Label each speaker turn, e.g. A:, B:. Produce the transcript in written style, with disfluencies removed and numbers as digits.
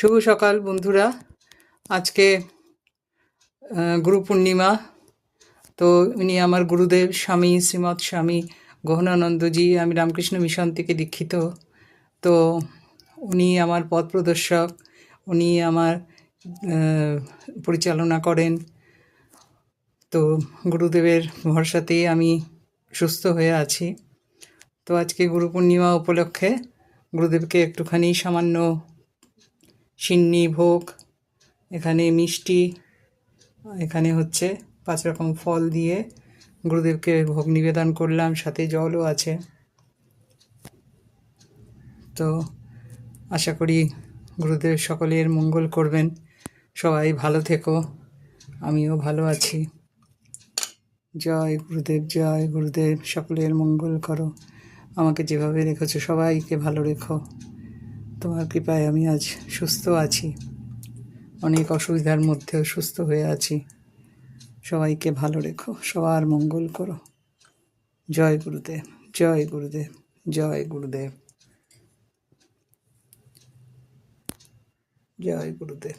A: শুভ সকাল বন্ধুরা। আজকে গুরু পূর্ণিমা। তো উনি আমার গুরুদেব স্বামী শ্রীমৎ স্বামী গহনানন্দজি। আমি রামকৃষ্ণ মিশন থেকে দীক্ষিত। তো উনি আমার পথ প্রদর্শক, উনি আমার পরিচালনা করেন। তো গুরুদেবের ভরসাতেই আমি সুস্থ হয়ে আছি। তো আজকে গুরু পূর্ণিমা উপলক্ষে গুরুদেবকে একটুখানি সামান্য সিন্নি ভোগ, এখানে মিষ্টি, এখানে হচ্ছে 5 রকম ফল দিয়ে গুরুদেবকে ভোগ নিবেদন করলাম, সাথে জলও আছে। তো আশা করি গুরুদেব সকলের মঙ্গল করবেন। সবাই ভালো থেকো, আমিও ভালো আছি। জয় গুরুদেব, জয় গুরুদেব। সকলের মঙ্গল করো, আমাকে যেভাবে রেখেছো সবাইকে ভালো রেখো। তোমার কৃপায় আমি আজ সুস্থ আছি, অনেক অসুবিধার মধ্যেও সুস্থ হয়ে আছি। সবাইকে ভালো রেখো, সবার মঙ্গল করো। জয় গুরুদেব, জয় গুরুদেব, জয় গুরুদেব, জয় গুরুদেব।